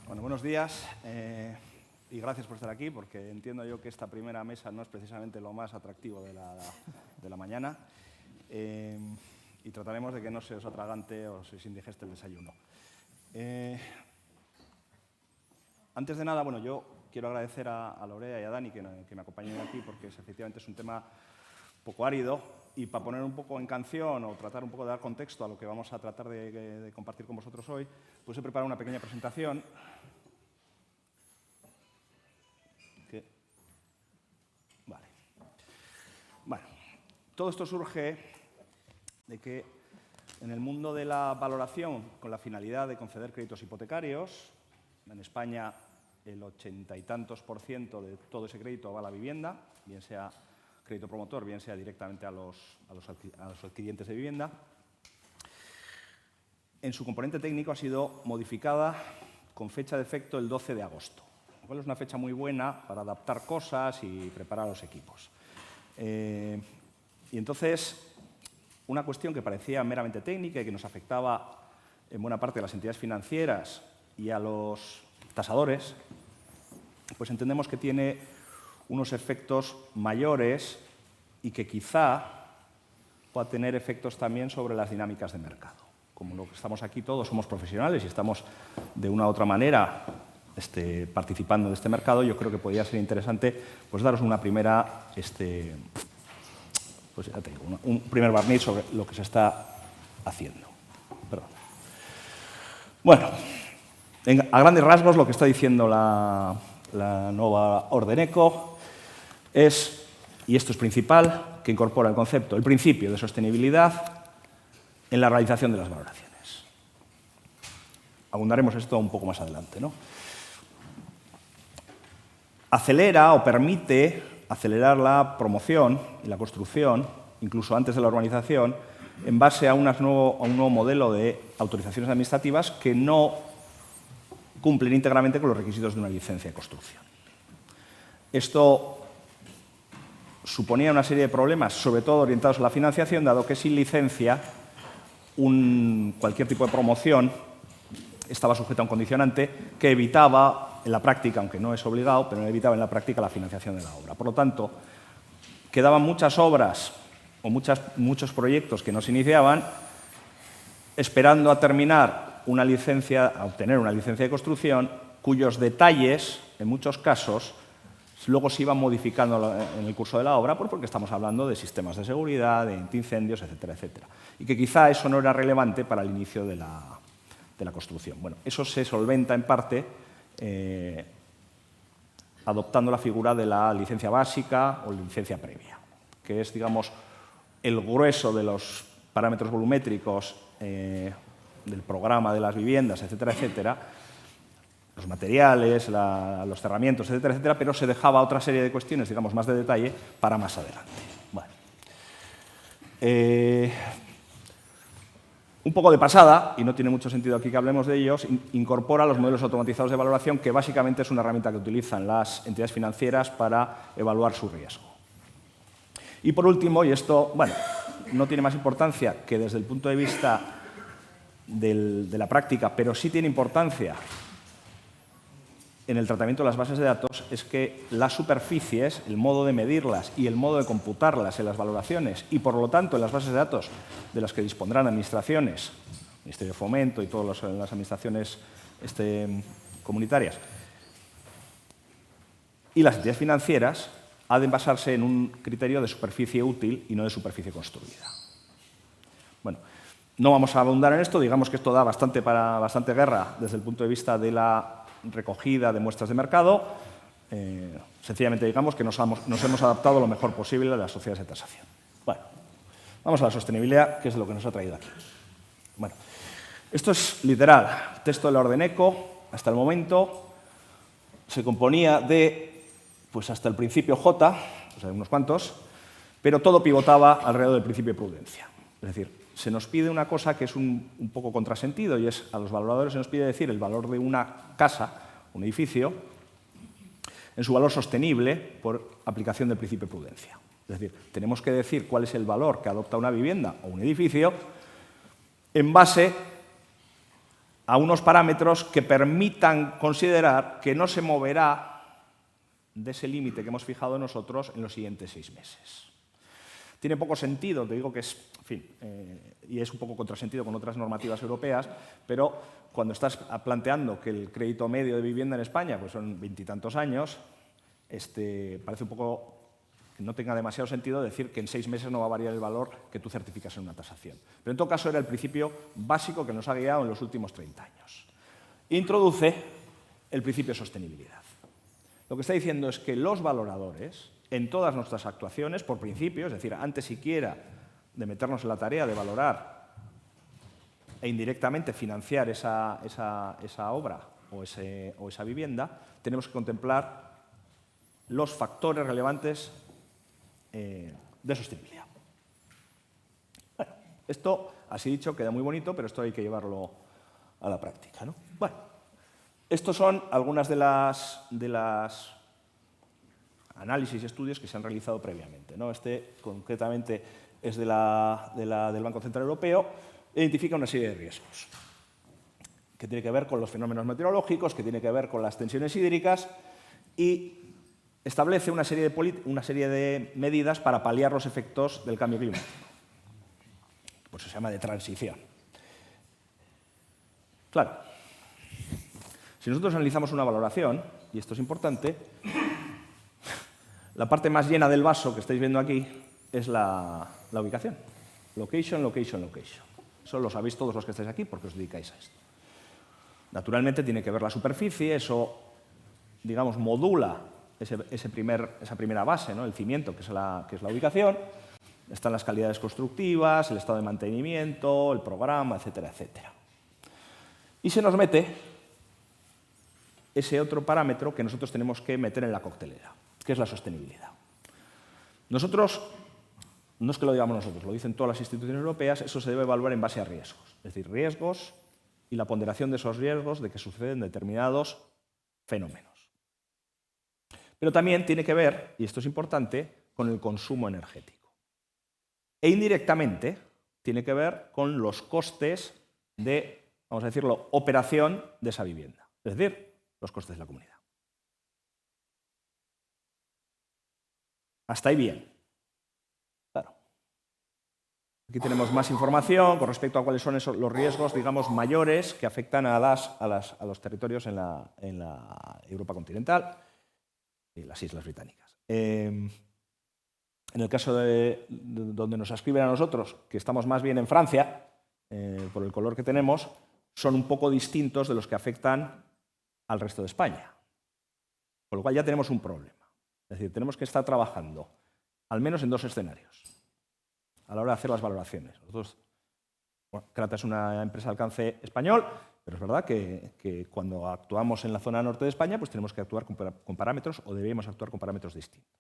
Bueno, buenos días y gracias por estar aquí, porque entiendo yo que esta primera mesa no es precisamente lo más atractivo de la mañana y trataremos de que no se os atragante o se os indigeste el desayuno. Antes de nada, bueno, yo quiero agradecer a Lorea y a Dani que me acompañen aquí, porque efectivamente es un tema poco árido, y para poner un poco en canción o tratar un poco de dar contexto a lo que vamos a tratar de compartir con vosotros hoy, pues he preparado una pequeña presentación. Vale. Bueno, todo esto surge de que en el mundo de la valoración con la finalidad de conceder créditos hipotecarios, en España el 80 y tantos % de todo ese crédito va a la vivienda, bien sea crédito promotor, bien sea directamente a los adquirientes de vivienda. En su componente técnico ha sido modificada con fecha de efecto el 12 de agosto, lo cual es una fecha muy buena para adaptar cosas y preparar a los equipos. Y entonces, una cuestión que parecía meramente técnica y que nos afectaba en buena parte a las entidades financieras y a los tasadores, pues entendemos que tiene unos efectos mayores y que quizá pueda tener efectos también sobre las dinámicas de mercado. Como lo que estamos aquí todos somos profesionales y estamos de una u otra manera participando de este mercado, yo creo que podría ser interesante pues daros una primera, pues ya te digo, un primer barniz sobre lo que se está haciendo. Perdón. Bueno, a grandes rasgos lo que está diciendo la nueva orden ECO es, y esto es principal, que incorpora el concepto, el principio de sostenibilidad en la realización de las valoraciones. Abundaremos esto un poco más adelante, ¿no? Acelera o permite acelerar la promoción y la construcción, incluso antes de la urbanización, en base a un nuevo modelo de autorizaciones administrativas que no cumplen íntegramente con los requisitos de una licencia de construcción. Esto suponía una serie de problemas, sobre todo orientados a la financiación, dado que sin licencia cualquier tipo de promoción estaba sujeta a un condicionante que evitaba en la práctica, aunque no es obligado, pero evitaba en la práctica la financiación de la obra. Por lo tanto, quedaban muchas obras o muchos proyectos que no se iniciaban esperando a terminar a obtener una licencia de construcción, cuyos detalles, en muchos casos, luego se iban modificando en el curso de la obra, porque estamos hablando de sistemas de seguridad, de antiincendios, etcétera, etcétera. Y que quizá eso no era relevante para el inicio de la construcción. Bueno, eso se solventa en parte adoptando la figura de la licencia básica o licencia previa, que es, digamos, el grueso de los parámetros volumétricos del programa de las viviendas, etcétera, etcétera, los materiales, los cerramientos, etcétera, etcétera, pero se dejaba otra serie de cuestiones, digamos, más de detalle para más adelante. Bueno. Un poco de pasada, y no tiene mucho sentido aquí que hablemos de ellos, incorpora los modelos automatizados de valoración, que básicamente es una herramienta que utilizan las entidades financieras para evaluar su riesgo. Y por último, y esto, bueno, no tiene más importancia que desde el punto de vista de la práctica, pero sí tiene importancia en el tratamiento de las bases de datos, es que las superficies, el modo de medirlas y el modo de computarlas en las valoraciones y, por lo tanto, en las bases de datos de las que dispondrán administraciones, Ministerio de Fomento y todas las administraciones comunitarias, y las entidades financieras, ha de basarse en un criterio de superficie útil y no de superficie construida. Bueno, no vamos a abundar en esto, digamos que esto da bastante guerra desde el punto de vista de la recogida de muestras de mercado. Sencillamente digamos que nos hemos adaptado lo mejor posible a las sociedades de tasación. Bueno, vamos a la sostenibilidad, que es lo que nos ha traído aquí. Bueno, esto es literal, texto de la orden ECO. Hasta el momento se componía de, pues hasta el principio J, o sea, unos cuantos, pero todo pivotaba alrededor del principio de prudencia. Es decir, se nos pide una cosa que es un poco contrasentido, y es a los valoradores se nos pide decir el valor de una casa, un edificio, en su valor sostenible por aplicación del principio de prudencia. Es decir, tenemos que decir cuál es el valor que adopta una vivienda o un edificio en base a unos parámetros que permitan considerar que no se moverá de ese límite que hemos fijado nosotros en los siguientes 6 meses. Tiene poco sentido, te digo que es, en fin, y es un poco contrasentido con otras normativas europeas, pero cuando estás planteando que el crédito medio de vivienda en España pues son 20 y tantos años, parece un poco que no tenga demasiado sentido decir que en 6 meses no va a variar el valor que tú certificas en una tasación. Pero en todo caso era el principio básico que nos ha guiado en los últimos 30 años. Introduce el principio de sostenibilidad. Lo que está diciendo es que los valoradores, en todas nuestras actuaciones, por principio, es decir, antes siquiera de meternos en la tarea de valorar e indirectamente financiar esa obra o esa vivienda, tenemos que contemplar los factores relevantes de sostenibilidad. Bueno, esto, así dicho, queda muy bonito, pero esto hay que llevarlo a la práctica, ¿no? Bueno, estos son algunas de las análisis y estudios que se han realizado previamente, ¿no? Este, concretamente, es del Banco Central Europeo, e identifica una serie de riesgos que tiene que ver con los fenómenos meteorológicos, que tiene que ver con las tensiones hídricas y establece una serie de medidas para paliar los efectos del cambio climático. Pues se llama de transición. Claro, si nosotros analizamos una valoración, y esto es importante, la parte más llena del vaso que estáis viendo aquí es la ubicación. Location, location, location. Eso lo sabéis todos los que estáis aquí porque os dedicáis a esto. Naturalmente tiene que ver la superficie, eso, digamos, modula esa primera base, ¿no? El cimiento, que es la ubicación. Están las calidades constructivas, el estado de mantenimiento, el programa, etcétera, etcétera. Y se nos mete ese otro parámetro que nosotros tenemos que meter en la coctelera, que es la sostenibilidad. Nosotros, no es que lo digamos nosotros, lo dicen todas las instituciones europeas, eso se debe evaluar en base a riesgos. Es decir, riesgos y la ponderación de esos riesgos de que suceden determinados fenómenos. Pero también tiene que ver, y esto es importante, con el consumo energético. E indirectamente tiene que ver con los costes de, vamos a decirlo, operación de esa vivienda. Es decir, los costes de la comunidad. Hasta ahí bien. Claro. Aquí tenemos más información con respecto a cuáles son los riesgos, digamos, mayores que afectan a los territorios en la Europa continental y las Islas Británicas. En el caso de donde nos ascriben a nosotros, que estamos más bien en Francia, por el color que tenemos, son un poco distintos de los que afectan al resto de España. Con lo cual ya tenemos un problema. Es decir, tenemos que estar trabajando al menos en 2 escenarios a la hora de hacer las valoraciones. Nosotros, Crata es una empresa de alcance español, pero es verdad que cuando actuamos en la zona norte de España, pues tenemos que actuar con parámetros o debemos actuar con parámetros distintos.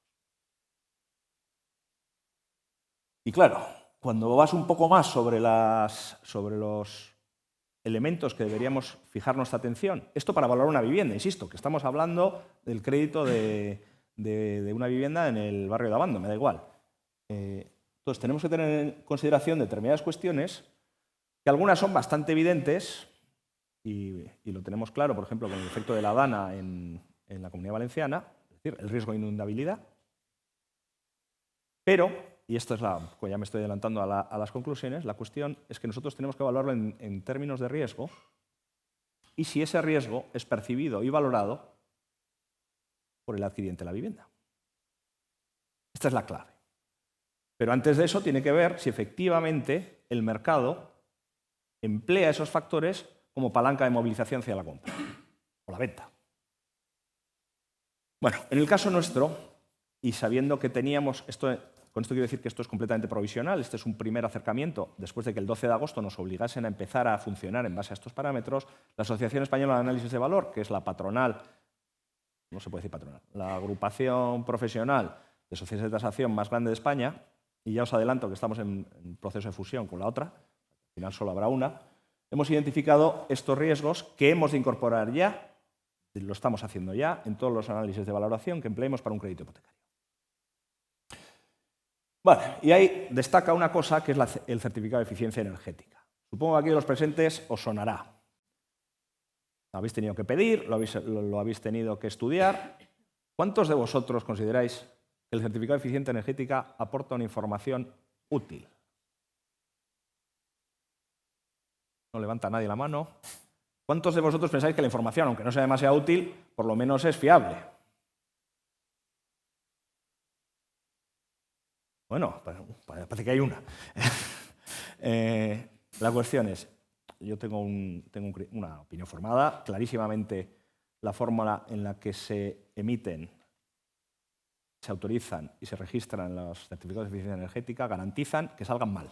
Y claro, cuando vas un poco más sobre los elementos que deberíamos fijar nuestra atención, esto para valorar una vivienda, insisto, que estamos hablando del crédito de una vivienda en el barrio de Abando, me da igual. Entonces tenemos que tener en consideración determinadas cuestiones que algunas son bastante evidentes y lo tenemos claro, por ejemplo, con el efecto de la DANA en la Comunidad Valenciana, es decir, el riesgo de inundabilidad. Pero, y esto es ya me estoy adelantando a las conclusiones, la cuestión es que nosotros tenemos que evaluarlo en términos de riesgo y si ese riesgo es percibido y valorado por el adquiriente de la vivienda. Esta es la clave. Pero antes de eso tiene que ver si efectivamente el mercado emplea esos factores como palanca de movilización hacia la compra o la venta. Bueno, en el caso nuestro, y sabiendo que teníamos, con esto quiero decir que esto es completamente provisional, este es un primer acercamiento, después de que el 12 de agosto nos obligasen a empezar a funcionar en base a estos parámetros, la Asociación Española de Análisis de Valor, que es la patronal, no se puede decir patronal, la agrupación profesional de sociedades de tasación más grande de España, y ya os adelanto que estamos en proceso de fusión con la otra, al final solo habrá una, hemos identificado estos riesgos que hemos de incorporar ya, lo estamos haciendo ya, en todos los análisis de valoración que empleemos para un crédito hipotecario. Vale, y ahí destaca una cosa que es el certificado de eficiencia energética. Supongo que aquí de los presentes os sonará. Lo habéis tenido que pedir, lo habéis tenido que estudiar. ¿Cuántos de vosotros consideráis que el certificado de eficiencia energética aporta una información útil? No levanta nadie la mano. ¿Cuántos de vosotros pensáis que la información, aunque no sea demasiado útil, por lo menos es fiable? Bueno, parece que hay una. La cuestión es, yo tengo una opinión formada, clarísimamente la fórmula en la que se emiten, se autorizan y se registran los certificados de eficiencia energética garantizan que salgan mal. O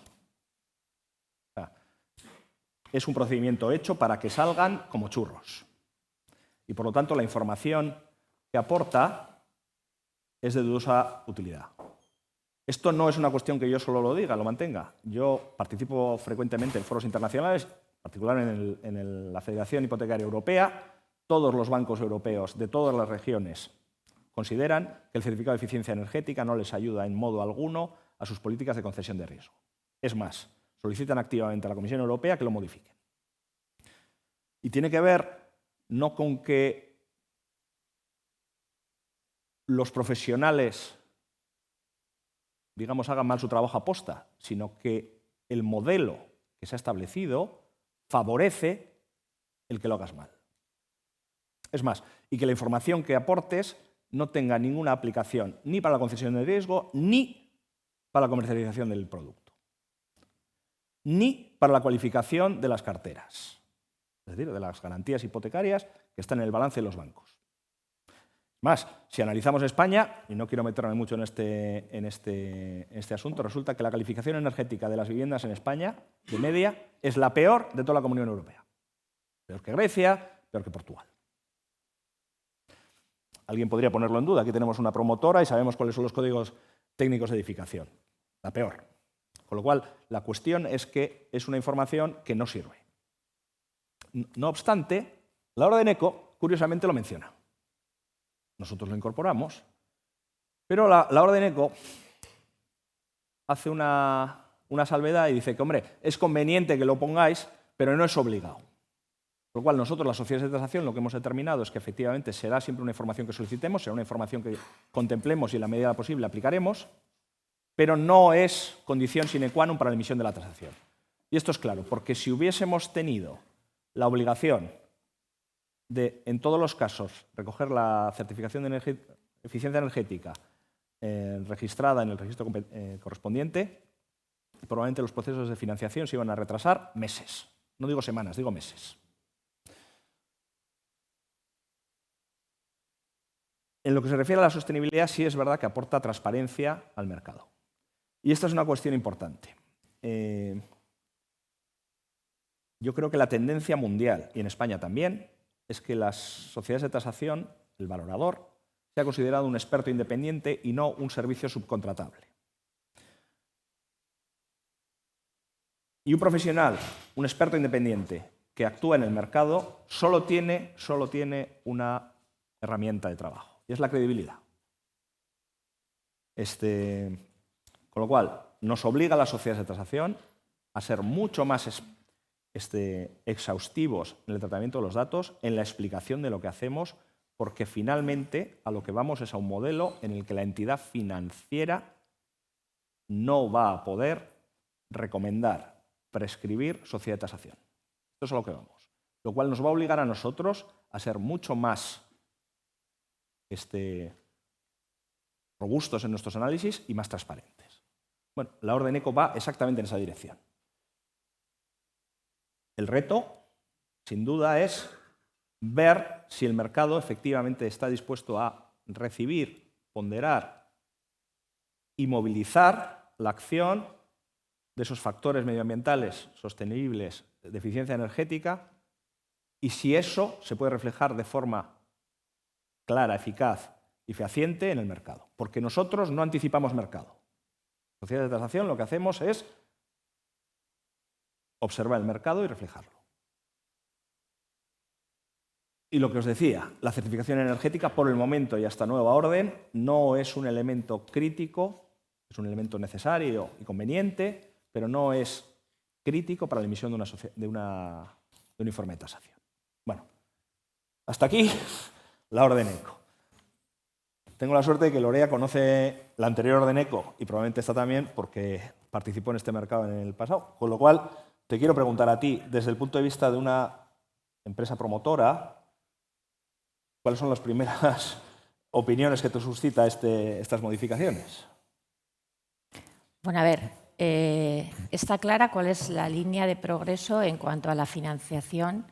sea, es un procedimiento hecho para que salgan como churros. Y por lo tanto la información que aporta es de dudosa utilidad. Esto no es una cuestión que yo solo lo diga, lo mantenga. Yo participo frecuentemente en foros internacionales, en particular en la Federación Hipotecaria Europea. Todos los bancos europeos de todas las regiones consideran que el certificado de eficiencia energética no les ayuda en modo alguno a sus políticas de concesión de riesgo. Es más, solicitan activamente a la Comisión Europea que lo modifiquen. Y tiene que ver no con que los profesionales, digamos, hagan mal su trabajo a posta, sino que el modelo que se ha establecido favorece el que lo hagas mal. Es más, y que la información que aportes no tenga ninguna aplicación ni para la concesión de riesgo, ni para la comercialización del producto, ni para la cualificación de las carteras, es decir, de las garantías hipotecarias que están en el balance de los bancos. Más, si analizamos España, y no quiero meterme mucho en este asunto, resulta que la calificación energética de las viviendas en España, de media, es la peor de toda la Comunidad Europea. Peor que Grecia, peor que Portugal. Alguien podría ponerlo en duda. Aquí tenemos una promotora y sabemos cuáles son los códigos técnicos de edificación. La peor. Con lo cual, la cuestión es que es una información que no sirve. No obstante, la orden ECO, curiosamente, lo menciona. Nosotros lo incorporamos, pero la orden ECO hace una salvedad y dice que, hombre, es conveniente que lo pongáis, pero no es obligado. Por lo cual, nosotros, las sociedades de tasación, lo que hemos determinado es que efectivamente será siempre una información que solicitemos, será una información que contemplemos y en la medida posible aplicaremos, pero no es condición sine qua non para la emisión de la tasación. Y esto es claro, porque si hubiésemos tenido la obligación de, en todos los casos, recoger la certificación de eficiencia energética registrada en el registro correspondiente, probablemente los procesos de financiación se iban a retrasar meses. No digo semanas, digo meses. En lo que se refiere a la sostenibilidad, sí es verdad que aporta transparencia al mercado. Y esta es una cuestión importante. Yo creo que la tendencia mundial, y en España también, es que las sociedades de tasación, el valorador, sea considerado un experto independiente y no un servicio subcontratable. Y un profesional, un experto independiente que actúa en el mercado, solo tiene una herramienta de trabajo, y es la credibilidad. Con lo cual, nos obliga a las sociedades de tasación a ser mucho más exhaustivos en el tratamiento de los datos, en la explicación de lo que hacemos, porque finalmente a lo que vamos es a un modelo en el que la entidad financiera no va a poder recomendar, prescribir sociedad de tasación. Esto es a lo que vamos. Lo cual nos va a obligar a nosotros a ser mucho más robustos en nuestros análisis y más transparentes. Bueno, la orden ECO va exactamente en esa dirección. El reto, sin duda, es ver si el mercado efectivamente está dispuesto a recibir, ponderar y movilizar la acción de esos factores medioambientales sostenibles de eficiencia energética y si eso se puede reflejar de forma clara, eficaz y fehaciente en el mercado. Porque nosotros no anticipamos mercado. Sociedades de tasación lo que hacemos es observar el mercado y reflejarlo. Y lo que os decía, la certificación energética por el momento y hasta nueva orden no es un elemento crítico, es un elemento necesario y conveniente, pero no es crítico para la emisión de un informe de tasación. Bueno, Hasta aquí la orden ECO. Tengo la suerte de que Lorea conoce la anterior orden ECO y probablemente esta también porque participó en este mercado en el pasado. Con lo cual, te quiero preguntar a ti, desde el punto de vista de una empresa promotora, ¿cuáles son las primeras opiniones que te suscita estas modificaciones? Bueno, a ver, está clara cuál es la línea de progreso en cuanto a la financiación,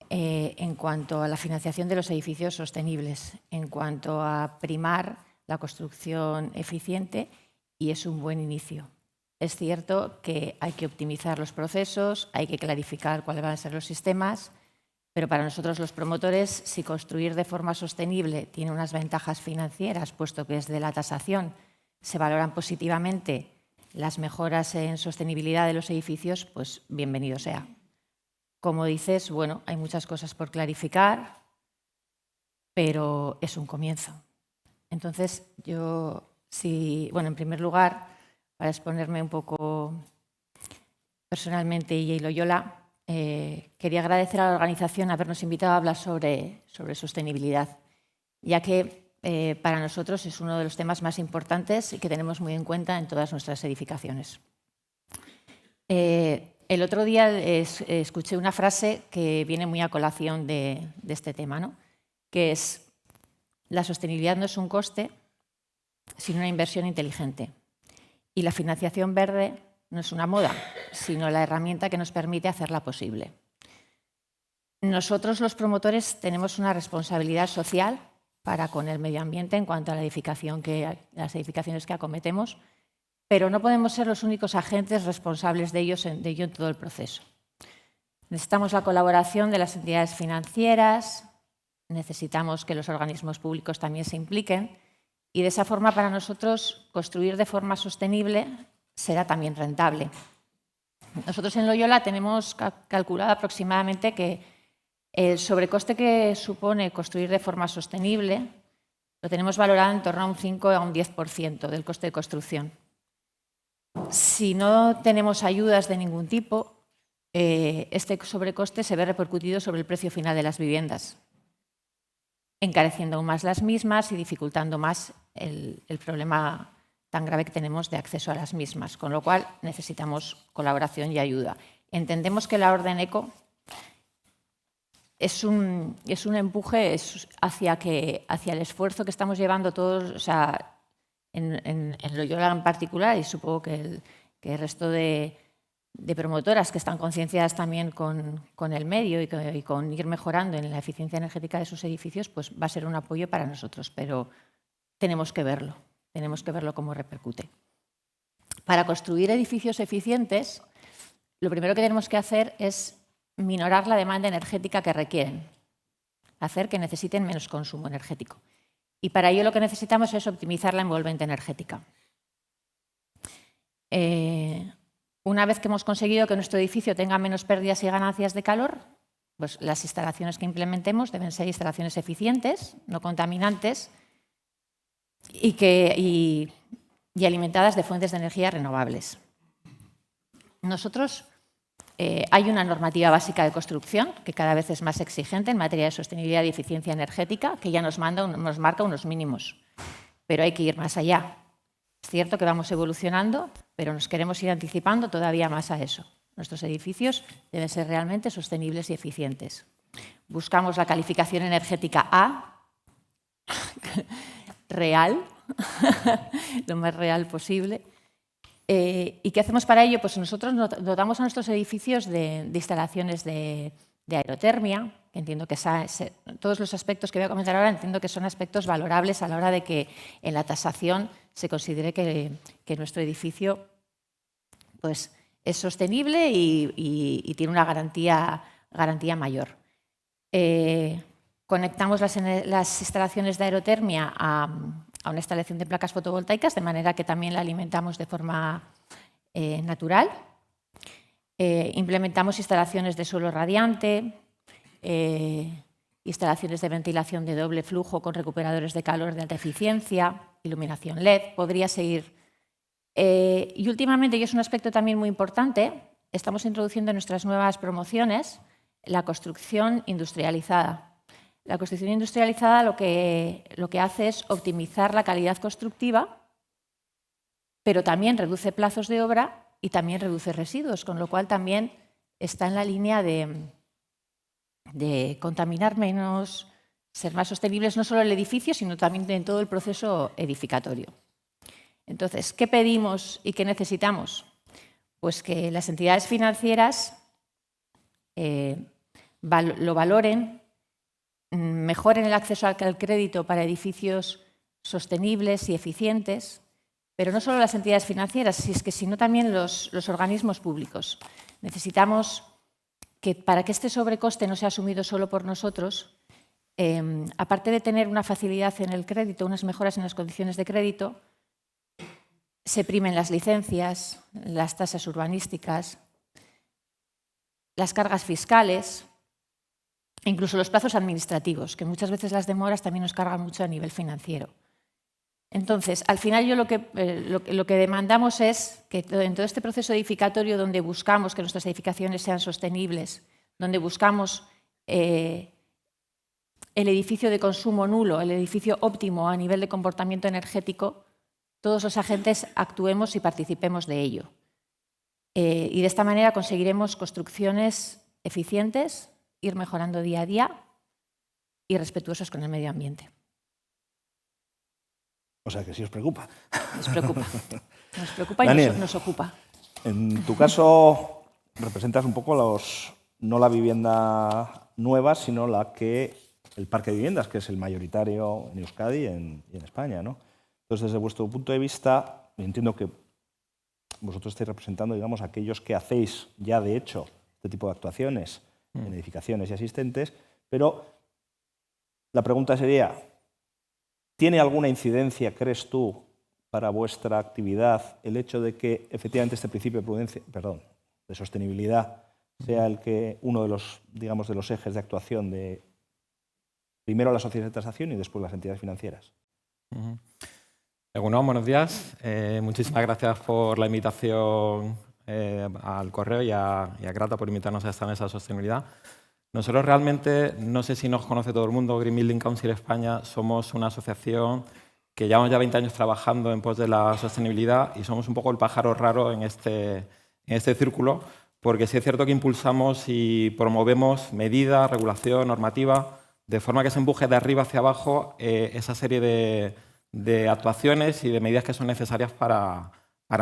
de los edificios sostenibles, en cuanto a primar la construcción eficiente, y es un buen inicio. Es cierto que hay que optimizar los procesos, hay que clarificar cuáles van a ser los sistemas, pero para nosotros los promotores, si construir de forma sostenible tiene unas ventajas financieras, puesto que desde la tasación se valoran positivamente las mejoras en sostenibilidad de los edificios, pues bienvenido sea. Como dices, bueno, hay muchas cosas por clarificar, pero es un comienzo. Entonces, en primer lugar, para exponerme un poco personalmente y Loyola, quería agradecer a la organización habernos invitado a hablar sobre sostenibilidad, ya que para nosotros es uno de los temas más importantes y que tenemos muy en cuenta en todas nuestras edificaciones. El otro día escuché una frase que viene muy a colación de este tema, ¿no? Que es: la sostenibilidad no es un coste, sino una inversión inteligente. Y la financiación verde no es una moda, sino la herramienta que nos permite hacerla posible. Nosotros, los promotores, tenemos una responsabilidad social para con el medio ambiente en cuanto a las edificaciones que acometemos, pero no podemos ser los únicos agentes responsables de ello en todo el proceso. Necesitamos la colaboración de las entidades financieras, necesitamos que los organismos públicos también se impliquen, y de esa forma, para nosotros, construir de forma sostenible será también rentable. Nosotros en Loyola tenemos calculado aproximadamente que el sobrecoste que supone construir de forma sostenible lo tenemos valorado en torno a un 5 a un 10% del coste de construcción. Si no tenemos ayudas de ningún tipo, este sobrecoste se ve repercutido sobre el precio final de las viviendas, encareciendo aún más las mismas y dificultando más el problema tan grave que tenemos de acceso a las mismas, con lo cual necesitamos colaboración y ayuda. Entendemos que la orden ECO es un empuje hacia el esfuerzo que estamos llevando todos, o sea, en Loyola en particular, y supongo que el resto de promotoras que están concienciadas también con el medio y con ir mejorando en la eficiencia energética de sus edificios, pues va a ser un apoyo para nosotros, pero tenemos que verlo cómo repercute. Para construir edificios eficientes, lo primero que tenemos que hacer es minorar la demanda energética que requieren, hacer que necesiten menos consumo energético. Y para ello lo que necesitamos es optimizar la envolvente energética. Una vez que hemos conseguido que nuestro edificio tenga menos pérdidas y ganancias de calor, pues las instalaciones que implementemos deben ser instalaciones eficientes, no contaminantes y alimentadas de fuentes de energía renovables. Nosotros, hay una normativa básica de construcción que cada vez es más exigente en materia de sostenibilidad y eficiencia energética, que ya nos marca unos mínimos, pero hay que ir más allá. Es cierto que vamos evolucionando, pero nos queremos ir anticipando todavía más a eso. Nuestros edificios deben ser realmente sostenibles y eficientes. Buscamos la calificación energética A, real, lo más real posible. ¿Y qué hacemos para ello? Pues nosotros dotamos a nuestros edificios de instalaciones de aerotermia, que entiendo que todos los aspectos que voy a comentar ahora entiendo que son aspectos valorables a la hora de que en la tasación se considere que nuestro edificio pues, es sostenible y tiene una garantía mayor. Conectamos las instalaciones de aerotermia a una instalación de placas fotovoltaicas, de manera que también la alimentamos de forma natural. Implementamos instalaciones de suelo radiante, instalaciones de ventilación de doble flujo con recuperadores de calor de alta eficiencia, iluminación LED, podría seguir. Y últimamente, y es un aspecto también muy importante, estamos introduciendo en nuestras nuevas promociones la construcción industrializada. La construcción industrializada lo que hace es optimizar la calidad constructiva, pero también reduce plazos de obra y también reduce residuos, con lo cual también está en la línea de contaminar menos, ser más sostenibles no solo en el edificio, sino también en todo el proceso edificatorio. Entonces, ¿qué pedimos y qué necesitamos? Pues que las entidades financieras lo valoren, mejoren el acceso al crédito para edificios sostenibles y eficientes, pero no solo las entidades financieras, sino también los organismos públicos. Necesitamos que para que este sobrecoste no sea asumido solo por nosotros, aparte de tener una facilidad en el crédito, unas mejoras en las condiciones de crédito, se primen las licencias, las tasas urbanísticas, las cargas fiscales, e incluso los plazos administrativos, que muchas veces las demoras también nos cargan mucho a nivel financiero. Entonces, al final lo que demandamos es que en todo este proceso edificatorio donde buscamos que nuestras edificaciones sean sostenibles, donde buscamos el edificio de consumo nulo, el edificio óptimo a nivel de comportamiento energético, todos los agentes actuemos y participemos de ello. Y de esta manera conseguiremos construcciones eficientes, ir mejorando día a día y respetuosos con el medio ambiente. O sea que sí os preocupa. Nos preocupa. Nos preocupa y Daniel, nos ocupa. En tu caso representas un poco no la vivienda nueva, sino el parque de viviendas, que es el mayoritario en Euskadi y en España, ¿no? Entonces, desde vuestro punto de vista, entiendo que vosotros estáis representando, digamos, aquellos que hacéis ya, de hecho, este tipo de actuaciones en edificaciones y asistentes, pero la pregunta sería, ¿tiene alguna incidencia, crees tú, para vuestra actividad el hecho de que efectivamente este principio de sostenibilidad sea uno de los, digamos, de los ejes de actuación de primero las sociedades de tasación y después las entidades financieras? Bueno, buenos días. Muchísimas gracias por la invitación al correo y a Grata por invitarnos a esta mesa de sostenibilidad. Nosotros realmente, no sé si nos conoce todo el mundo, Green Building Council España, somos una asociación que llevamos ya 20 años trabajando en pos de la sostenibilidad y somos un poco el pájaro raro en este círculo, porque sí es cierto que impulsamos y promovemos medidas, regulación, normativa, de forma que se empuje de arriba hacia abajo esa serie de actuaciones y de medidas que son necesarias para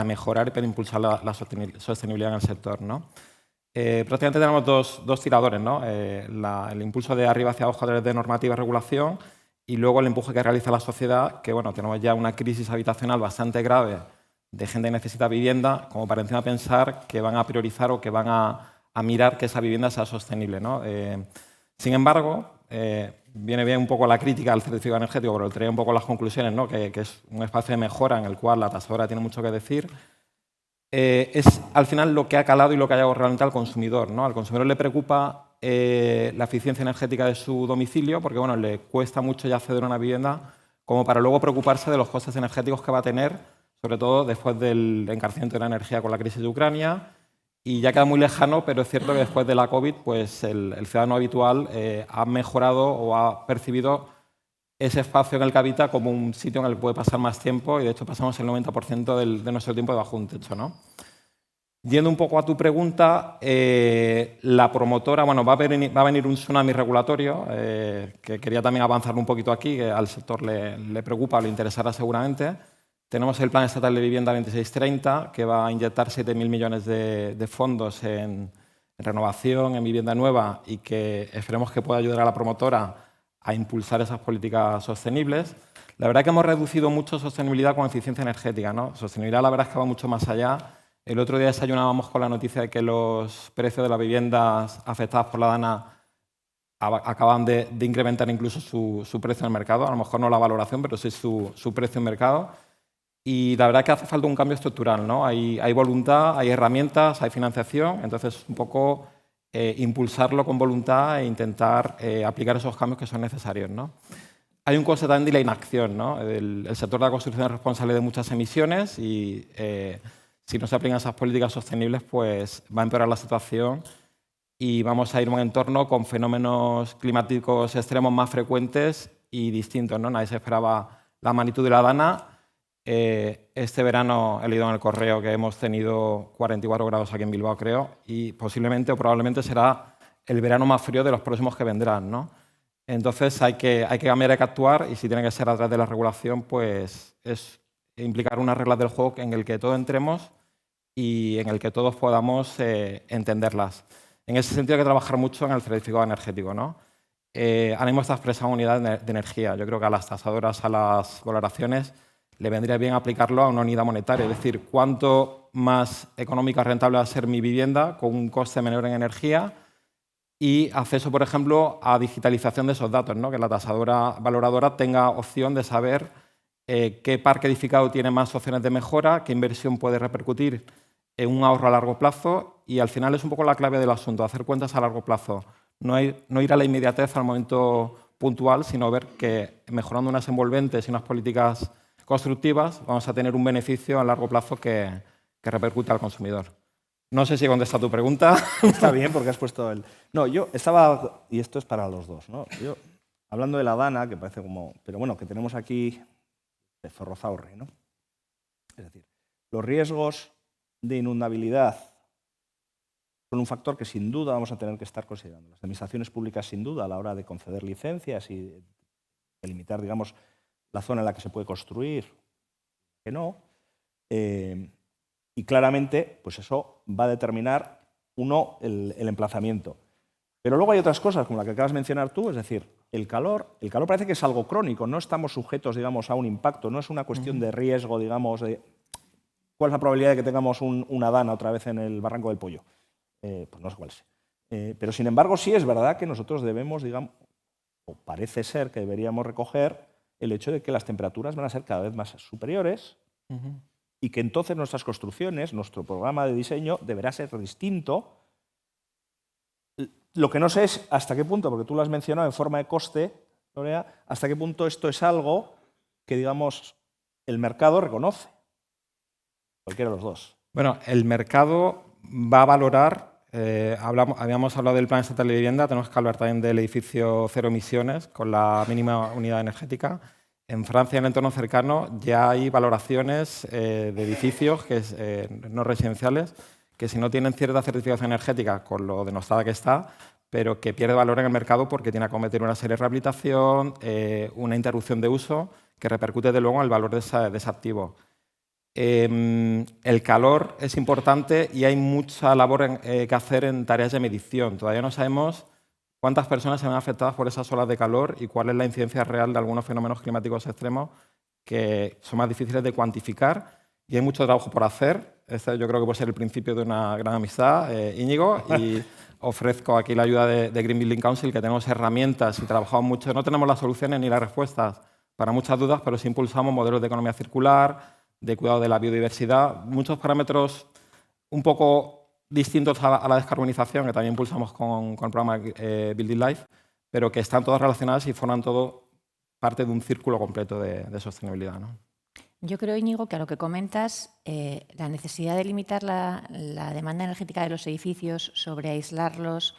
mejorar y para impulsar la sostenibilidad en el sector, ¿no? Prácticamente tenemos dos tiradores, ¿no? El impulso de arriba hacia abajo a través de normativa y regulación y luego el empuje que realiza la sociedad, que bueno, tenemos ya una crisis habitacional bastante grave de gente que necesita vivienda, como para encima pensar que van a priorizar o que van a mirar que esa vivienda sea sostenible, ¿no? Sin embargo, viene bien un poco la crítica al certificado energético, pero trae un poco las conclusiones, ¿no? que es un espacio de mejora en el cual la tasadora tiene mucho que decir. Es al final lo que ha calado y lo que ha llegado realmente al consumidor, ¿no? Al consumidor le preocupa la eficiencia energética de su domicilio porque bueno, le cuesta mucho ya acceder a una vivienda como para luego preocuparse de los costes energéticos que va a tener, sobre todo después del encarecimiento de la energía con la crisis de Ucrania. Y ya queda muy lejano, pero es cierto que después de la COVID pues el ciudadano habitual ha mejorado o ha percibido ese espacio en el que habita como un sitio en el que puede pasar más tiempo y de hecho pasamos el 90% de nuestro tiempo debajo de un techo, ¿no? Yendo un poco a tu pregunta, la promotora, bueno, va a venir un tsunami regulatorio, que quería también avanzar un poquito aquí, que al sector le preocupa, le interesará seguramente. Tenemos el Plan Estatal de Vivienda 2630, que va a inyectar 7.000 millones de fondos en renovación, en vivienda nueva y que esperemos que pueda ayudar a la promotora a impulsar esas políticas sostenibles. La verdad es que hemos reducido mucho sostenibilidad con eficiencia energética, ¿no? Sostenibilidad la verdad es que va mucho más allá. El otro día desayunábamos con la noticia de que los precios de las viviendas afectadas por la DANA acaban de incrementar incluso su precio en el mercado, a lo mejor no la valoración, pero sí su precio en mercado. Y la verdad es que hace falta un cambio estructural, ¿no? Hay voluntad, hay herramientas, hay financiación, entonces un poco impulsarlo con voluntad e intentar aplicar esos cambios que son necesarios, ¿no? Hay un coste también de la inacción, ¿no? El sector de la construcción es responsable de muchas emisiones y si no se aplican esas políticas sostenibles, pues va a empeorar la situación y vamos a ir a un entorno con fenómenos climáticos extremos más frecuentes y distintos, ¿no? Nadie se esperaba la magnitud de la Dana. Este verano he leído en el correo que hemos tenido 44 grados aquí en Bilbao, creo, y posiblemente o probablemente será el verano más frío de los próximos que vendrán, ¿no? Entonces hay que cambiar, hay que actuar, y si tiene que ser a través de la regulación, pues es implicar unas reglas del juego en el que todos entremos y en el que todos podamos entenderlas. En ese sentido hay que trabajar mucho en el certificado energético, ¿no? Ahora mismo está expresado en unidad de energía. Yo creo que a las tasadoras, a las valoraciones, le vendría bien aplicarlo a una unidad monetaria, es decir, cuánto más económica rentable va a ser mi vivienda con un coste menor en energía y acceso, por ejemplo, a digitalización de esos datos, ¿no? Que la tasadora valoradora tenga opción de saber qué parque edificado tiene más opciones de mejora, qué inversión puede repercutir en un ahorro a largo plazo, y al final es un poco la clave del asunto, hacer cuentas a largo plazo. No ir a la inmediatez al momento puntual, sino ver que mejorando unas envolventes y unas políticas constructivas vamos a tener un beneficio a largo plazo que repercute al consumidor. No sé si contesta tu pregunta. Está bien, porque has puesto el... No, yo estaba... Y esto es para los dos, ¿no? Yo, hablando de la Dana, que parece como... Pero bueno, que tenemos aquí de Zorrozaurre, ¿no? Es decir, los riesgos de inundabilidad son un factor que sin duda vamos a tener que estar considerando. Las administraciones públicas, sin duda, a la hora de conceder licencias y delimitar, digamos, la zona en la que se puede construir, que no. Y claramente, pues eso va a determinar, uno, el emplazamiento. Pero luego hay otras cosas, como la que acabas de mencionar tú, es decir, el calor parece que es algo crónico, no estamos sujetos, digamos, a un impacto, no es una cuestión de riesgo, digamos, de cuál es la probabilidad de que tengamos una Dana otra vez en el Barranco del Pollo. Pues no sé cuál es. Pero sin embargo, sí es verdad que nosotros debemos, digamos, o parece ser que deberíamos recoger el hecho de que las temperaturas van a ser cada vez más superiores y que entonces nuestras construcciones, nuestro programa de diseño deberá ser distinto. Lo que no sé es hasta qué punto, porque tú lo has mencionado en forma de coste, Lorea, hasta qué punto esto es algo que, digamos, el mercado reconoce. Cualquiera de los dos. Bueno, el mercado va a valorar, habíamos hablado del Plan Estatal de Vivienda, tenemos que hablar también del edificio cero emisiones con la mínima unidad energética. En Francia, en el entorno cercano, ya hay valoraciones de edificios no residenciales que si no tienen cierta certificación energética, con lo denostada que está, pero que pierde valor en el mercado porque tiene que acometer una serie de rehabilitación, una interrupción de uso que repercute de luego en el valor de ese activo. El calor es importante y hay mucha labor que hacer en tareas de medición. Todavía no sabemos cuántas personas se ven afectadas por esas olas de calor y cuál es la incidencia real de algunos fenómenos climáticos extremos que son más difíciles de cuantificar y hay mucho trabajo por hacer. Este yo creo que puede ser el principio de una gran amistad, Íñigo, y ofrezco aquí la ayuda de Green Building Council, que tenemos herramientas y trabajamos mucho. No tenemos las soluciones ni las respuestas para muchas dudas, pero sí impulsamos modelos de economía circular, de cuidado de la biodiversidad, muchos parámetros un poco distintos a la descarbonización, que también impulsamos con el programa Building Life, pero que están todas relacionadas y forman todo parte de un círculo completo de sostenibilidad, ¿no? Yo creo, Íñigo, que a lo que comentas, la necesidad de limitar la demanda energética de los edificios, sobre aislarlos,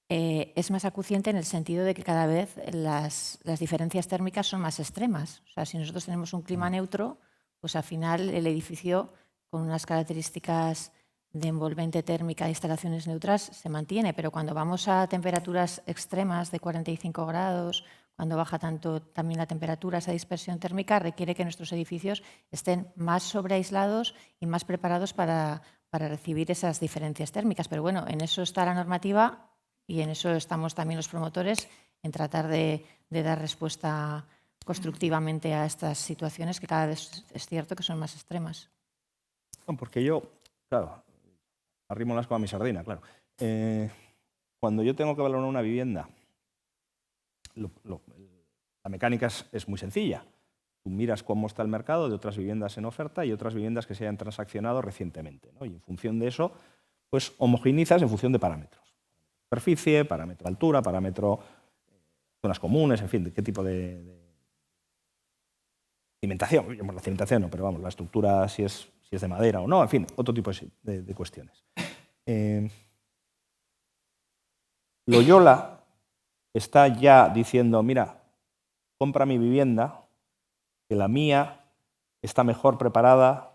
es más acuciante en el sentido de que cada vez las diferencias térmicas son más extremas. O sea, si nosotros tenemos un clima neutro, pues al final el edificio, con unas características de envolvente térmica de instalaciones neutras, se mantiene, pero cuando vamos a temperaturas extremas de 45 grados, cuando baja tanto también la temperatura, esa dispersión térmica requiere que nuestros edificios estén más sobreaislados y más preparados para recibir esas diferencias térmicas. Pero bueno, en eso está la normativa y en eso estamos también los promotores, en tratar de dar respuesta constructivamente a estas situaciones que cada vez es cierto que son más extremas. Porque yo, claro, arrímolas como a mi sardina, claro. Cuando yo tengo que valorar una vivienda, la mecánica es muy sencilla. Tú miras cómo está el mercado de otras viviendas en oferta y otras viviendas que se hayan transaccionado recientemente, ¿no? Y en función de eso, pues homogeneizas en función de parámetros. Superficie, parámetro altura, parámetro zonas comunes, en fin, de qué tipo de cimentación. La cimentación no, pero vamos, la estructura si es de madera o no, en fin, otro tipo de cuestiones. Loyola está ya diciendo, mira, compra mi vivienda, que la mía está mejor preparada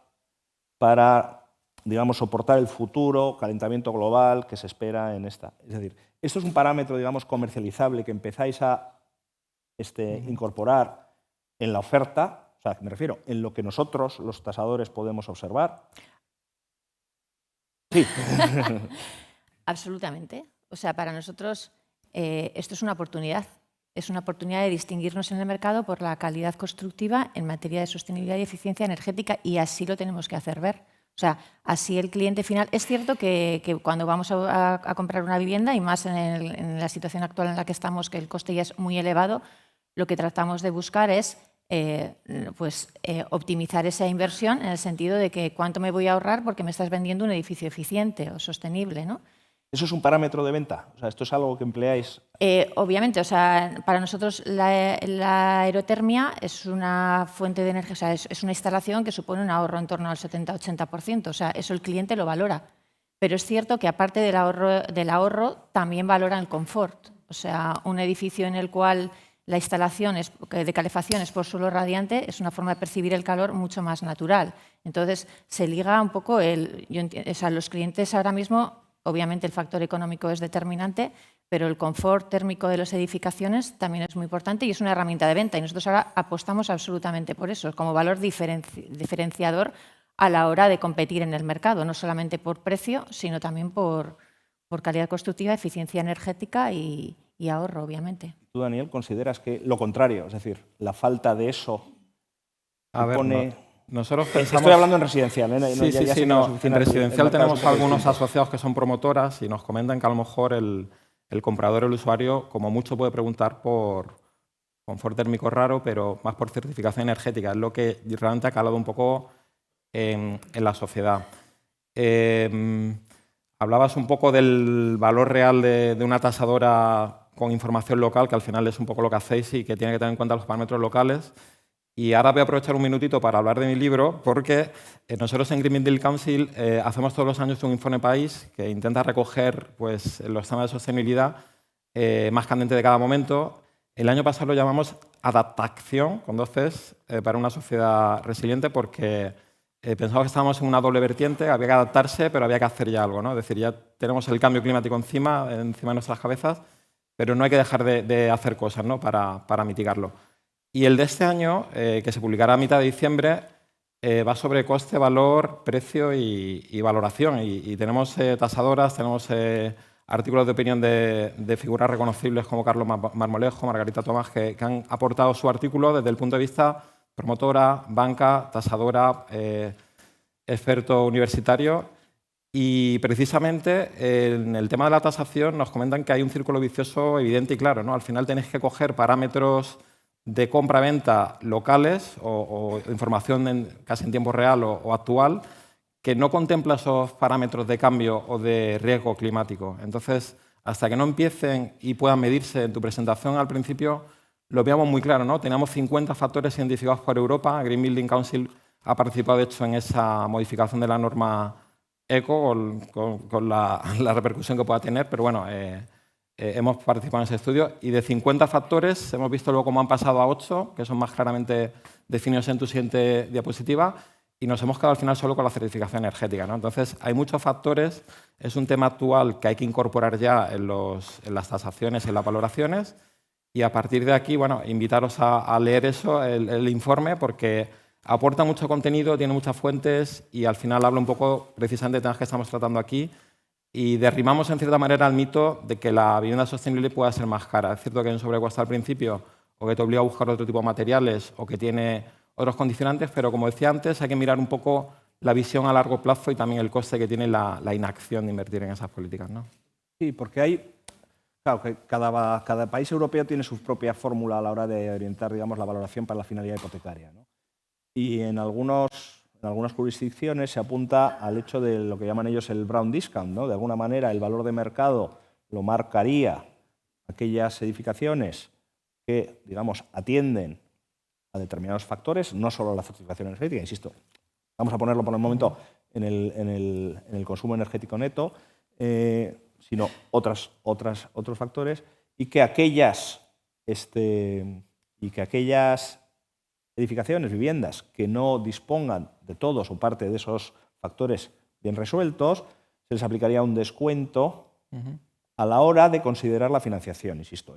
para, digamos, soportar el futuro calentamiento global que se espera en esta. Es decir, esto es un parámetro, digamos, comercializable que empezáis a incorporar en la oferta, o sea, me refiero, en lo que nosotros, los tasadores, podemos observar. Sí. Absolutamente. O sea, para nosotros esto es una oportunidad. Es una oportunidad de distinguirnos en el mercado por la calidad constructiva en materia de sostenibilidad y eficiencia energética, y así lo tenemos que hacer ver. O sea, así el cliente final... Es cierto que cuando vamos a comprar una vivienda, y más en la situación actual en la que estamos, que el coste ya es muy elevado, lo que tratamos de buscar es optimizar esa inversión en el sentido de que cuánto me voy a ahorrar porque me estás vendiendo un edificio eficiente o sostenible, ¿no? ¿Eso es un parámetro de venta? O sea, ¿esto es algo que empleáis? Obviamente, o sea, para nosotros la aerotermia es una fuente de energía, o sea, es una instalación que supone un ahorro en torno al 70-80%, o sea, eso el cliente lo valora. Pero es cierto que aparte del ahorro también valora el confort. O sea, un edificio en el cual la instalación de calefacción es por suelo radiante es una forma de percibir el calor mucho más natural. Entonces, se liga un poco o sea, los clientes ahora mismo... Obviamente el factor económico es determinante, pero el confort térmico de las edificaciones también es muy importante y es una herramienta de venta. Y nosotros ahora apostamos absolutamente por eso, como valor diferenciador a la hora de competir en el mercado, no solamente por precio, sino también por calidad constructiva, eficiencia energética y ahorro, obviamente. ¿Tú, Daniel, consideras que lo contrario, es decir, la falta de eso supone... Nosotros pensamos... Estoy hablando en residencial. En residencial tenemos algunos asociados que son promotoras y nos comentan que a lo mejor el comprador o el usuario como mucho puede preguntar por confort térmico raro, pero más por certificación energética. Es lo que realmente ha calado un poco en la sociedad. Hablabas un poco del valor real de una tasadora con información local, que al final es un poco lo que hacéis y que tiene que tener en cuenta los parámetros locales. Y ahora voy a aprovechar un minutito para hablar de mi libro, porque nosotros en Green Building Council hacemos todos los años un informe país que intenta recoger pues, los temas de sostenibilidad más candentes de cada momento. El año pasado lo llamamos adaptación, con 2 Cs, para una sociedad resiliente, porque pensamos que estábamos en una doble vertiente, había que adaptarse, pero había que hacer ya algo, ¿no? Es decir, ya tenemos el cambio climático encima de nuestras cabezas, pero no hay que dejar de hacer cosas, ¿no? para mitigarlo. Y el de este año, que se publicará a mitad de diciembre, va sobre coste, valor, precio y valoración. Y tenemos tasadoras, tenemos artículos de opinión de figuras reconocibles como Carlos Marmolejo, Margarita Tomás, que han aportado su artículo desde el punto de vista promotora, banca, tasadora, experto universitario. Y precisamente en el tema de la tasación nos comentan que hay un círculo vicioso evidente y claro, ¿no? Al final tenéis que coger parámetros de compra-venta locales o información casi en tiempo real o actual que no contempla esos parámetros de cambio o de riesgo climático. Entonces, hasta que no empiecen y puedan medirse en tu presentación al principio, lo veíamos muy claro, ¿no? Teníamos 50 factores identificados por Europa. Green Building Council ha participado, de hecho, en esa modificación de la norma ECO con la repercusión que pueda tener, pero bueno, hemos participado en ese estudio y de 50 factores hemos visto luego cómo han pasado a 8, que son más claramente definidos en tu siguiente diapositiva, y nos hemos quedado al final solo con la certificación energética, ¿no? Entonces, hay muchos factores, es un tema actual que hay que incorporar ya en las tasaciones y en las valoraciones, y a partir de aquí, bueno, invitaros a leer eso, el informe, porque aporta mucho contenido, tiene muchas fuentes y al final habla un poco precisamente de temas que estamos tratando aquí. Y derribamos, en cierta manera, el mito de que la vivienda sostenible pueda ser más cara. Es cierto que hay un sobrecoste al principio, o que te obliga a buscar otro tipo de materiales, o que tiene otros condicionantes, pero como decía antes, hay que mirar un poco la visión a largo plazo y también el coste que tiene la inacción de invertir en esas políticas, ¿no? Sí, porque hay... Claro, que cada país europeo tiene su propia fórmula a la hora de orientar, digamos, la valoración para la finalidad hipotecaria, ¿no? Y en algunas jurisdicciones se apunta al hecho de lo que llaman ellos el brown discount, ¿no? De alguna manera el valor de mercado lo marcaría aquellas edificaciones que, digamos, atienden a determinados factores, no solo la certificación energética, insisto, vamos a ponerlo por el momento en el consumo energético neto, sino otros factores, y que aquellas edificaciones, viviendas, que no dispongan de todos o parte de esos factores bien resueltos, se les aplicaría un descuento a la hora de considerar la financiación, insisto.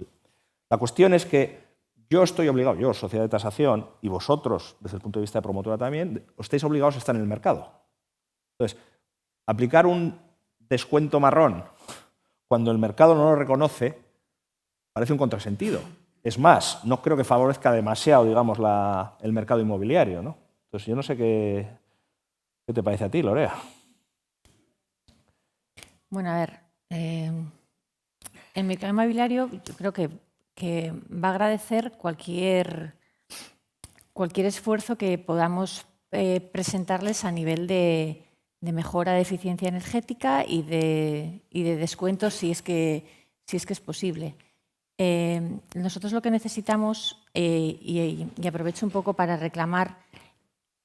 La cuestión es que yo estoy obligado, yo, sociedad de tasación, y vosotros, desde el punto de vista de promotora también, estáis obligados a estar en el mercado. Entonces, aplicar un descuento marrón cuando el mercado no lo reconoce parece un contrasentido. Es más, no creo que favorezca demasiado, digamos, el mercado inmobiliario, ¿no? Entonces, yo no sé qué te parece a ti, Lorea. Bueno, a ver, el mercado inmobiliario yo creo que va a agradecer cualquier esfuerzo que podamos presentarles a nivel de mejora de eficiencia energética y de descuentos si es que es posible. Nosotros lo que necesitamos, y aprovecho un poco para reclamar,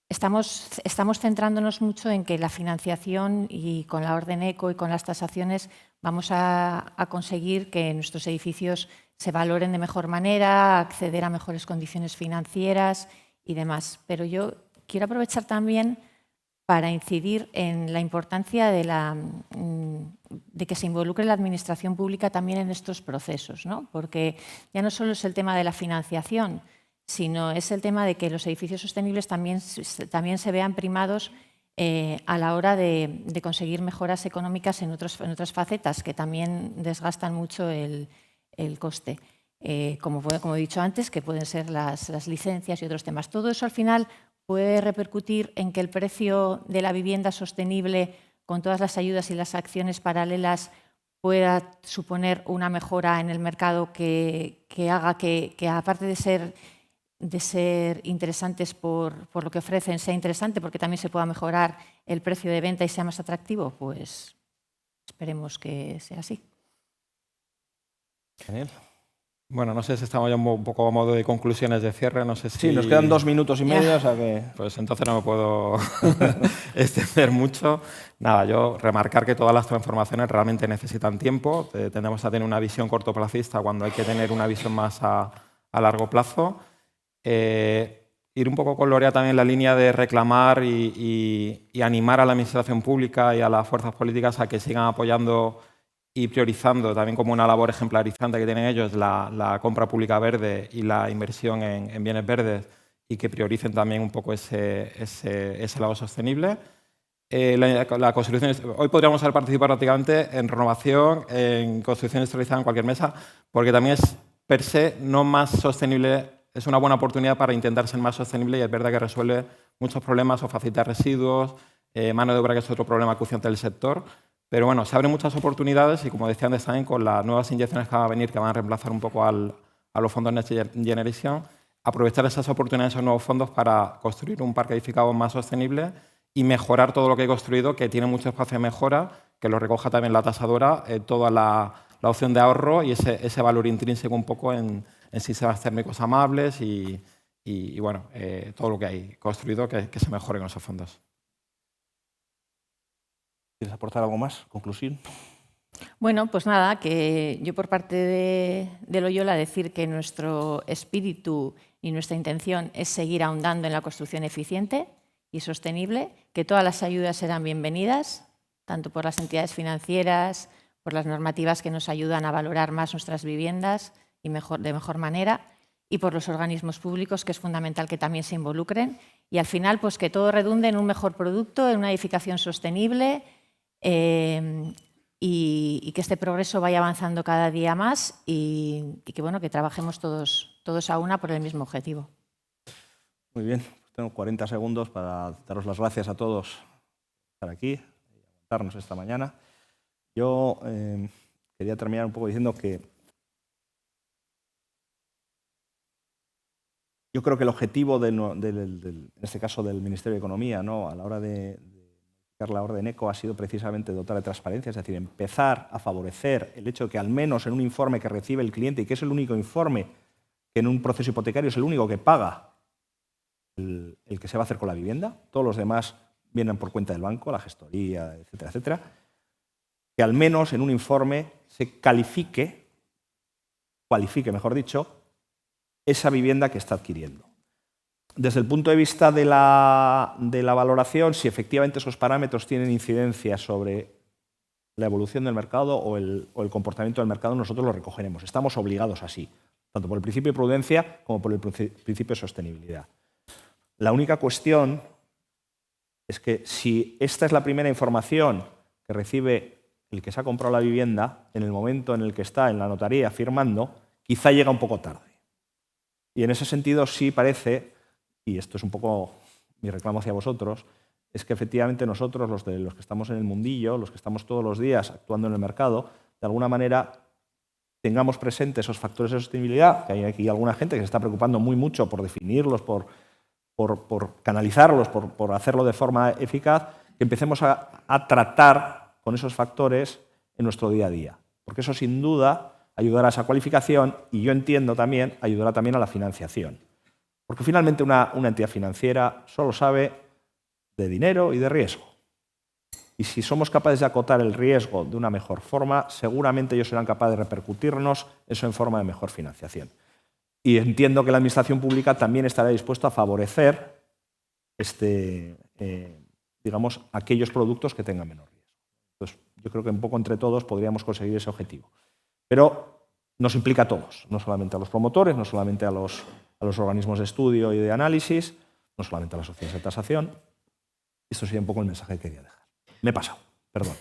estamos centrándonos mucho en que la financiación y con la orden ECO y con las tasaciones vamos a conseguir que nuestros edificios se valoren de mejor manera, acceder a mejores condiciones financieras y demás. Pero yo quiero aprovechar también para incidir en la importancia de que se involucre la administración pública también en estos procesos, ¿no? Porque ya no solo es el tema de la financiación, sino es el tema de que los edificios sostenibles también se vean primados a la hora de conseguir mejoras económicas en otras facetas que también desgastan mucho el coste. Como he dicho antes, que pueden ser las licencias y otros temas. Todo eso al final puede repercutir en que el precio de la vivienda sostenible, con todas las ayudas y las acciones paralelas, pueda suponer una mejora en el mercado que haga que aparte de ser interesantes por lo que ofrecen, sea interesante porque también se pueda mejorar el precio de venta y sea más atractivo. Pues esperemos que sea así. Daniel. Bueno, no sé si estamos ya un poco a modo de conclusiones de cierre. No sé si... Sí, nos quedan 2 minutos y medio, o sea que... Pues entonces no me puedo extender mucho. Nada, yo remarcar que todas las transformaciones realmente necesitan tiempo. Tendemos a tener una visión cortoplacista cuando hay que tener una visión más a largo plazo. Ir un poco con Lorea también en la línea de reclamar y animar a la administración pública y a las fuerzas políticas a que sigan apoyando y priorizando también como una labor ejemplarizante que tienen ellos la compra pública verde y la inversión en bienes verdes, y que prioricen también un poco ese lado sostenible. La construcción, hoy podríamos haber participado prácticamente en renovación, en construcción industrializada en cualquier mesa, porque también es per se no más sostenible, es una buena oportunidad para intentar ser más sostenible, y es verdad que resuelve muchos problemas o facilita residuos, mano de obra, que es otro problema acuciante del sector. Pero bueno, se abren muchas oportunidades y, como decía antes también, con las nuevas inyecciones que van a venir, que van a reemplazar un poco a los fondos Next Generation, aprovechar esas oportunidades, esos nuevos fondos, para construir un parque edificado más sostenible y mejorar todo lo que he construido, que tiene mucho espacio de mejora, que lo recoja también la tasadora, toda la opción de ahorro y ese valor intrínseco un poco en sistemas térmicos amables y bueno, todo lo que hay construido que se mejore con esos fondos. ¿Quieres aportar algo más? ¿Conclusión? Bueno, pues nada, que yo por parte de Loyola decir que nuestro espíritu y nuestra intención es seguir ahondando en la construcción eficiente y sostenible, que todas las ayudas serán bienvenidas, tanto por las entidades financieras, por las normativas que nos ayudan a valorar más nuestras viviendas y de mejor manera, y por los organismos públicos, que es fundamental que también se involucren, y al final pues que todo redunde en un mejor producto, en una edificación sostenible, y que este progreso vaya avanzando cada día más y que, bueno, que trabajemos todos a una por el mismo objetivo. Muy bien, tengo 40 segundos para daros las gracias a todos por estar aquí y aguantarnos esta mañana. Yo quería terminar un poco diciendo que yo creo que el objetivo, en este caso del Ministerio de Economía, ¿no?, a la hora de la orden ECO, ha sido precisamente dotar de transparencia, es decir, empezar a favorecer el hecho de que al menos en un informe que recibe el cliente, y que es el único informe que en un proceso hipotecario es el único que paga el que se va a hacer con la vivienda, todos los demás vienen por cuenta del banco, la gestoría, etcétera, etcétera, que al menos en un informe se cualifique, mejor dicho, esa vivienda que está adquiriendo. Desde el punto de vista de la valoración, si efectivamente esos parámetros tienen incidencia sobre la evolución del mercado o el comportamiento del mercado, nosotros lo recogeremos. Estamos obligados así, tanto por el principio de prudencia como por el principio de sostenibilidad. La única cuestión es que si esta es la primera información que recibe el que se ha comprado la vivienda, en el momento en el que está en la notaría firmando, quizá llega un poco tarde. Y en ese sentido sí parece, y esto es un poco mi reclamo hacia vosotros, es que efectivamente nosotros, los que estamos en el mundillo, los que estamos todos los días actuando en el mercado, de alguna manera tengamos presentes esos factores de sostenibilidad, que hay aquí alguna gente que se está preocupando muy mucho por definirlos, por canalizarlos, por hacerlo de forma eficaz, que empecemos a tratar con esos factores en nuestro día a día. Porque eso sin duda ayudará a esa cualificación y yo entiendo también, ayudará también a la financiación. Porque finalmente una entidad financiera solo sabe de dinero y de riesgo. Y si somos capaces de acotar el riesgo de una mejor forma, seguramente ellos serán capaces de repercutirnos eso en forma de mejor financiación. Y entiendo que la Administración Pública también estará dispuesta a favorecer digamos, aquellos productos que tengan menor riesgo. Entonces, yo creo que un poco entre todos podríamos conseguir ese objetivo. Pero nos implica a todos, no solamente a los promotores, no solamente a los organismos de estudio y de análisis, no solamente a las sociedades de tasación. Esto sería un poco el mensaje que quería dejar. Me he pasado, perdón.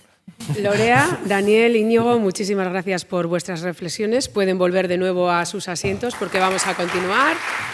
Lorea, Daniel, Íñigo, muchísimas gracias por vuestras reflexiones. Pueden volver de nuevo a sus asientos porque vamos a continuar.